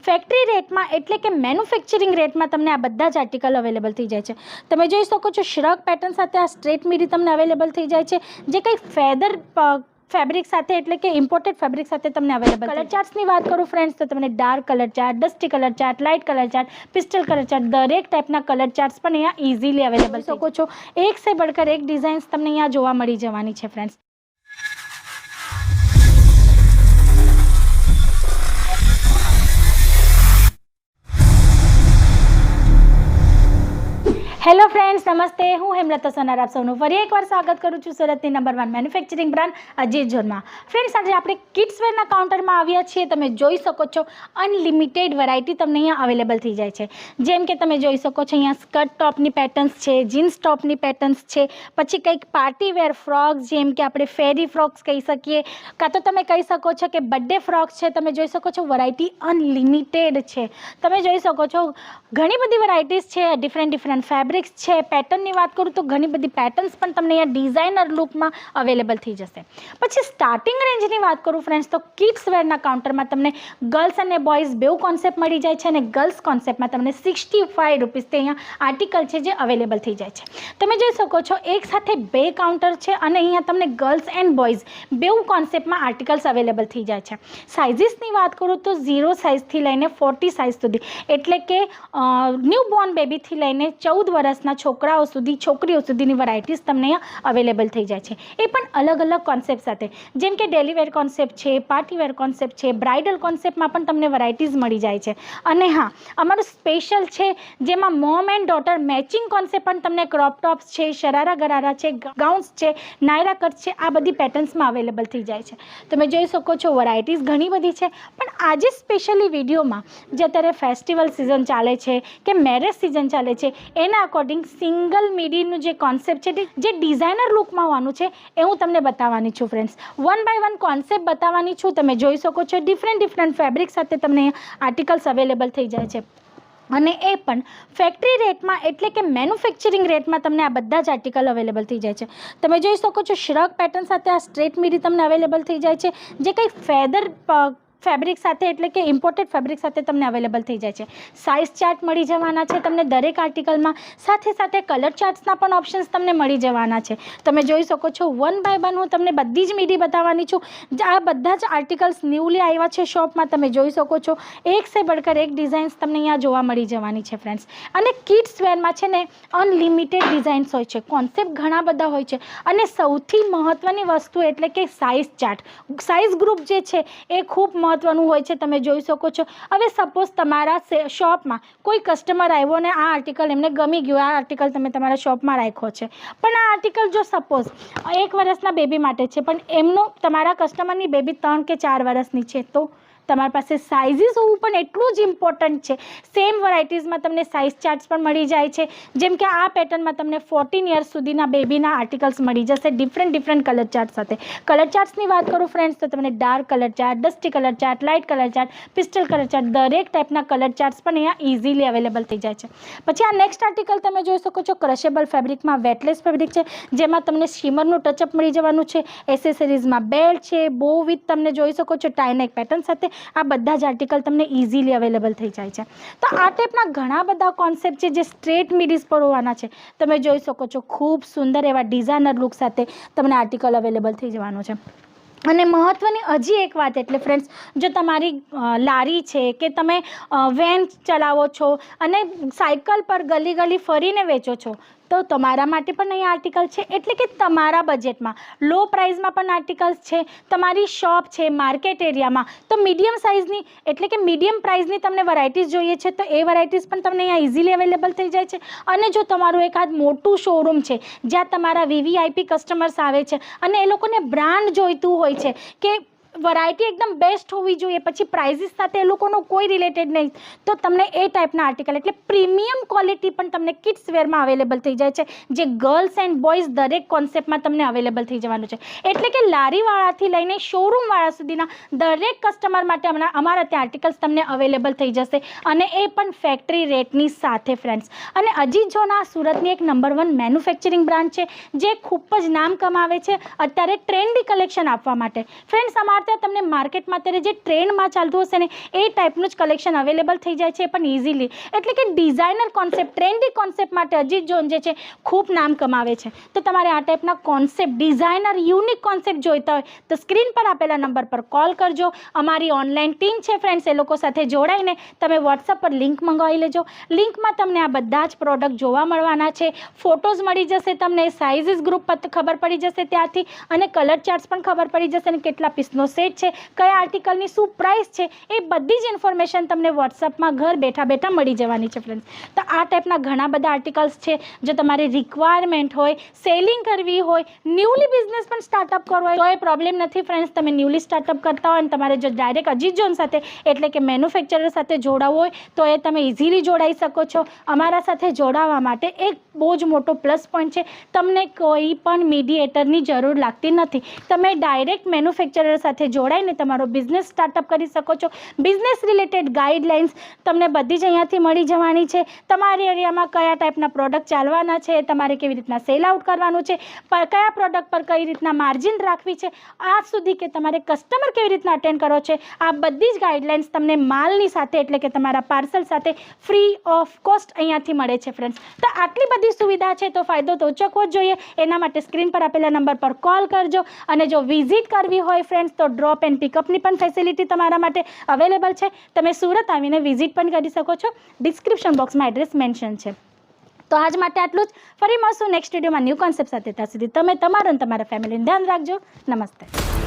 Factory રેટમાં એટલે કે મેન્યુફેક્ચરિંગ રેટમાં તમને આ બધા જ આર્ટિકલ અવેલેબલ થઈ જાય છે. તમે જોઈ શકો છો શ્રગ પેટર્ન સાથે આ સ્ટ્રેટ મીડી તમને અવેલેબલ થઈ જાય છે, જે કંઈક ફેધર ફેબ્રિક સાથે એટલે કે ઇમ્પોર્ટેડ ફેબ્રિક સાથે તમને અવેલેબલ. કલર ચાર્ટ્સની વાત કરું ફ્રેન્ડ્સ તો તમને dark colour chart, dusty colour chart, light colour chart, pistol colour chart દરેક ટાઈપના કલર ચાર્ટ્સ પણ અહીંયા ઇઝીલી અવેલેબલ શકો છો. એક સે બળકર એક ડિઝાઇન્સ તમને અહીંયા જોવા મળી જવાની છે ફ્રેન્ડ્સ. હેલો ફ્રેન્ડ્સ, નમસ્તે. હું હેમલતા સોનાર આપ સૌનું ફરી એકવાર સ્વાગત કરું છું સુરતની નંબર 1 મેન્યુફેક્ચરિંગ બ્રાન્ડ અજીત ઝોનમાં. ફ્રેન્ડ્સ, આજે આપણે કિડ્સ વેરના કાઉન્ટરમાં આવ્યા છીએ. તમે જોઈ શકો છો અનલિમિટેડ વેરાયટી તમને અહીંયા અવેલેબલ થઈ જાય છે. જેમ કે તમે જોઈ શકો છો અહીંયા સ્કર્ટ ટોપની પેટર્ન્સ છે, જીન્સ ટોપની પેટર્ન્સ છે, પછી કંઈક પાર્ટી વેર ફ્રોક્સ જેમ કે આપણે ફેરી ફ્રોક્સ કહી શકીએ, કાં તો તમે કહી શકો છો કે બર્થડે ફ્રોક્સ છે. તમે જોઈ શકો છો વેરાયટી અનલિમિટેડ છે. તમે જોઈ શકો છો ઘણી બધી વેરાયટીઝ છે, ડિફરન્ટ ફેબ્રિક્સ છે. પેટર્નની વાત કરું તો ઘણી બધી પેટર્ન્સ પણ તમને અહીંયા ડિઝાઇનર લુકમાં અવેલેબલ થઈ જશે. પછી સ્ટાર્ટિંગ રેન્જની વાત કરું ફ્રેન્ડ્સ તો કિડ્સ વેરના કાઉન્ટરમાં તમને ગર્લ્સ અને બોયઝ બેઉ કોન્સેપ્ટ મળી જાય છે, અને ગર્લ્સ કોન્સેપ્ટમાં તમને 65 રૂપીસથી અહીંયા આર્ટિકલ છે જે અવેલેબલ થઈ જાય છે. તમે જોઈ શકો છો એક સાથે બે કાઉન્ટર છે, અને અહીંયા તમને ગર્લ્સ એન્ડ બોયઝ બેઉ કોન્સેપ્ટમાં આર્ટિકલ્સ અવેલેબલ થઈ જાય છે. સાઇઝીસની વાત કરું તો 0 સાઇઝથી લઈને 40 સાઇઝ સુધી, એટલે કે ન્યૂ બોર્ન બેબીથી લઈને 14 વર્ષના છોકરાઓ સુધી, છોકરીઓ સુધીની વેરાયટીઝ તમને અહીંયા અવેલેબલ થઈ જાય છે. એ પણ અલગ અલગ કોન્સેપ્ટ સાથે, જેમ કે ડેલી વેર કોન્સેપ્ટ છે, પાર્ટી વેર કોન્સેપ્ટ છે, બ્રાઇડલ કોન્સેપ્ટમાં પણ તમને વેરાયટીઝ મળી જાય છે. અને હા, અમારું સ્પેશિયલ છે જેમાં mom and daughter matching concept પણ તમને ક્રોપ ટોપ્સ છે, શરારા ગરારા છે, ગાઉન્સ છે, નાયરા કટ છે, આ બધી પેટર્ન્સમાં અવેલેબલ થઈ જાય છે. તમે જોઈ શકો છો વેરાયટીઝ ઘણી બધી છે. પણ આજે સ્પેશિયલી વિડીયોમાં જે અત્યારે ફેસ્ટિવલ સિઝન ચાલે છે કે મેરેજ સિઝન ચાલે છે, એના અકોર્ડિંગ સિંગલ મીડીનું જે કોન્સેપ્ટ છે, જે ડિઝાઇનર લુકમાં હોવાનું છે, એ હું તમને બતાવવાની છું ફ્રેન્ડ્સ. 1 બાય 1 કોન્સેપ્ટ બતાવવાની છું. તમે જોઈ શકો છો ડિફરન્ટ ફેબ્રિક સાથે તમને આર્ટિકલ્સ અવેલેબલ થઈ જાય છે, અને એ પણ ફેક્ટરી રેટમાં એટલે કે મેન્યુફેક્ચરિંગ રેટમાં તમને આ બધા જ આર્ટિકલ અવેલેબલ થઈ જાય છે. તમે જોઈ શકો છો શ્રગ પેટર્ન સાથે આ સ્ટ્રેટ મીડી તમને અવેલેબલ થઈ જાય છે, જે કંઈક ફેધર ફેબ્રિક સાથે એટલે કે ઇમ્પોર્ટેડ ફેબ્રિક સાથે તમને અવેલેબલ થઈ જાય છે. સાઇઝ ચાર્ટ મળી જવાના છે તમને દરેક આર્ટિકલમાં, સાથે કલર ચાર્ટ્સના પણ ઓપ્શન્સ તમને મળી જવાના છે. તમે જોઈ શકો છો 1 બાય 1 હું તમને બધી જ મીડી બતાવવાની છું. આ બધા જ આર્ટિકલ્સ ન્યૂલી આવ્યા છે શોપમાં. તમે જોઈ શકો છો એક સે બળકર એક ડિઝાઇન્સ તમને અહીંયા જોવા મળી જવાની છે ફ્રેન્ડ્સ. અને કિડ્સ વેરમાં છે ને અનલિમિટેડ ડિઝાઇન્સ હોય છે, કોન્સેપ્ટ ઘણા બધા હોય છે, અને સૌથી મહત્ત્વની વસ્તુ એટલે કે સાઇઝ ચાર્ટ, સાઇઝ ગ્રુપ જે છે એ ખૂબ મહત્વનું હોય છે. તમે જોઈ શકો છો. હવે સપોઝ તમારા શોપમાં કોઈ કસ્ટમર આવ્યો ને આ આર્ટિકલ એમને ગમી ગયું, આ આર્ટિકલ તમે તમારા શોપમાં રાખ્યો છે, પણ આ આર્ટિકલ જો સપોઝ 1 વર્ષના બેબી માટે છે, પણ એમનું તમારા કસ્ટમરની બેબી 3 કે 4 વર્ષની છે, તો તમારી પાસે સાઇઝીસ હોવું પણ એટલું જ ઇમ્પોર્ટન્ટ છે. સેમ વેરાયટીઝમાં તમને સાઇઝ ચાર્ટ્સ પણ મળી જાય છે. જેમ કે આ પેટર્નમાં તમને 14 યર્સ સુધીના બેબીના આર્ટિકલ્સ મળી જશે ડિફરન્ટ કલર ચાર્ટ સાથે. કલર ચાર્ટ્સની વાત કરું ફ્રેન્ડ્સ તો તમને dark colour chart, dusty colour chart, light colour chart, pistol colour chart દરેક ટાઈપના કલર ચાર્ટ્સ પણ અહીંયા ઇઝીલી અવેલેબલ થઈ જાય છે. પછી આ નેક્સ્ટ આર્ટિકલ તમે જોઈ શકો છો ક્રશેબલ ફેબ્રિકમાં વેટલેસ ફેબ્રિક છે, જેમાં તમને શિમરનું ટચઅપ મળી જવાનું છે. એસેસરીઝમાં બેલ્ટ છે, બો વિથ તમને જોઈ શકો છો ટાઈનેક પેટર્ન સાથે. આ બધા જ આર્ટિકલ તમને ઇઝીલી અવેલેબલ થઈ જાય છે. તો આ ટાઈપના ઘણા બધા કોન્સેપ્ટ છે જે સ્ટ્રેટ મીડીઝ પર હોવાના છે. તમે જોઈ શકો છો ખૂબ સુંદર એવા ડિઝાઇનર લુક સાથે તમને આર્ટિકલ અવેલેબલ થઈ જવાનું છે. અને મહત્ત્વની હજી એક વાત એટલે ફ્રેન્ડ્સ, જો તમારી લારી છે કે તમે વેન ચલાવો છો અને સાયકલ પર ગલી ફરીને વેચો છો, તો તમારા માટે પણ અહીં આર્ટિકલ છે. એટલે કે તમારા બજેટમાં લો પ્રાઇસમાં પણ આર્ટિકલ્સ છે. તમારી શોપ છે માર્કેટ એરિયામાં, તો મીડિયમ સાઇઝની એટલે કે મીડિયમ પ્રાઇસની તમને વેરાયટીઝ જોઈએ છે, તો એ વેરાયટીઝ પણ તમને અહીંયા ઇઝીલી અવેલેબલ થઈ જાય છે. અને જો તમારું એકાદ મોટું શોરૂમ છે જ્યાં તમારા VVIP કસ્ટમર્સ આવે છે અને એ લોકોને બ્રાન્ડ જોઈતું હોય છે કે વેરાયટી એકદમ બેસ્ટ હોવી જોઈએ, પછી પ્રાઇઝીસ સાથે એ લોકોનો કોઈ રિલેટેડ નહીં, તો તમને એ ટાઈપના આર્ટિકલ એટલે પ્રીમિયમ ક્વોલિટી પણ તમને કિડ્સ વેરમાં અવેલેબલ થઈ જાય છે, જે ગર્લ્સ એન્ડ બોયઝ દરેક કોન્સેપ્ટમાં તમને અવેલેબલ થઈ જવાનું છે. એટલે કે લારીવાળાથી લઈને શોરૂમવાળા સુધીના દરેક કસ્ટમર માટે અમારા ત્યાં આર્ટિકલ્સ તમને અવેલેબલ થઈ જશે, અને એ પણ ફેક્ટરી રેટની સાથે ફ્રેન્ડ્સ. અને અજીત ઝોના સુરતની એક નંબર 1 મેન્યુફેક્ચરિંગ બ્રાન્ડ છે, જે ખૂબ જ નામ કમાવે છે અત્યારે ટ્રેન્ડી કલેક્શન આપવા માટે. ફ્રેન્ડ્સ, અમારા ત્યાં તમને માર્કેટમાં અત્યારે જે ટ્રેન્ડમાં ચાલતું હશે ને એ ટાઈપનું જ કલેક્શન અવેલેબલ થઈ જાય છે પણ ઇઝીલી. એટલે કે ડિઝાઇનર કોન્સેપ્ટ, ટ્રેન્ડી કોન્સેપ્ટ માટે અજીત જોન જે છે ખૂબ નામ કમાવે છે. તો તમારે આ ટાઈપના કોન્સેપ્ટ, ડિઝાઇનર યુનિક કોન્સેપ્ટ જોઈતા હોય તો સ્ક્રીન પર આપેલા નંબર પર કોલ કરજો. અમારી ઓનલાઈન ટીમ છે ફ્રેન્ડ્સ, એ લોકો સાથે જોડાઈને તમે વોટ્સઅપ પર લિંક મંગાવી લેજો. લિંકમાં તમને આ બધા જ પ્રોડક્ટ જોવા મળવાના છે, ફોટોઝ મળી જશે તમને, સાઇઝીસ ગ્રુપ ખબર પડી જશે ત્યાંથી, અને કલર ચાર્ટ્સ પણ ખબર પડી જશે, અને કેટલા પીસનો સેટ છે, કયા આર્ટિકલની શું પ્રાઇસ છે, એ બધી જ ઇન્ફોર્મેશન તમને વોટ્સઅપમાં ઘર બેઠા બેઠા મળી જવાની છે ફ્રેન્ડ્સ. તો આ ટાઈપના ઘણા બધા આર્ટિકલ્સ છે. જો તમારી રિક્વાયરમેન્ટ હોય, સેલિંગ કરવી હોય, ન્યૂલી બિઝનેસ પણ સ્ટાર્ટઅપ કરવો હોય તો એ પ્રોબ્લેમ નથી ફ્રેન્ડ્સ. તમે ન્યૂલી સ્ટાર્ટઅપ કરતા હોય અને તમારે જો ડાયરેક્ટ અજીત જોન સાથે એટલે કે મેન્યુફેક્ચરર સાથે જોડાવવું હોય તો એ તમે ઇઝીલી જોડાઈ શકો છો. અમારા સાથે જોડાવા માટે એક બહુ જ મોટો પ્લસ પોઈન્ટ છે, તમને કોઈ પણ મીડિયેટરની જરૂર લાગતી નથી. તમે ડાયરેક્ટ મેન્યુફેક્ચરર સાથે જોડાઈને તમારો બિઝનેસ સ્ટાર્ટઅપ કરી શકો છો. બિઝનેસ રિલેટેડ ગાઈડલાઇન્સ તમને બધી જ અહીંયાથી મળી જવાની છે. તમારી એરિયામાં કયા ટાઈપના પ્રોડક્ટ ચાલવાના છે, તમારે કેવી રીતના સેલ આઉટ કરવાનું છે, કયા પ્રોડક્ટ પર કઈ રીતના માર્જિન રાખવી છે, આજ સુધી કે તમારે કસ્ટમર કેવી રીતના અટેન્ડ કરો છે, આ બધી જ ગાઈડલાઇન્સ તમને માલની સાથે એટલે કે તમારા પાર્સલ સાથે ફ્રી ઓફ કોસ્ટ અહીંયાથી મળે છે ફ્રેન્ડ્સ. તો આટલી બધી સુવિધા છે તો ફાયદો તો ઉચકવો જ જોઈએ. એના માટે સ્ક્રીન પર આપેલા નંબર પર કોલ કરજો. અને જો વિઝિટ કરવી હોય ફ્રેન્ડ્સ તો ડ્રોપ એન્ડ પિકઅપની પણ ફેસિલિટી તમારા માટે અવેલેબલ છે. તમે સુરત આવીને વિઝિટ પણ કરી શકો છો. ડિસ્ક્રિપ્શન બોક્સમાં એડ્રેસ મેન્શન છે. તો આજ માટે આટલું જ. ફરી મળશું નેક્સ્ટ વિડીયોમાં ન્યૂ કોન્સેપ્ટ સાથે. ત્યાં સુધી તમે તમારું અને તમારા ફેમિલીનું ધ્યાન રાખજો. નમસ્તે.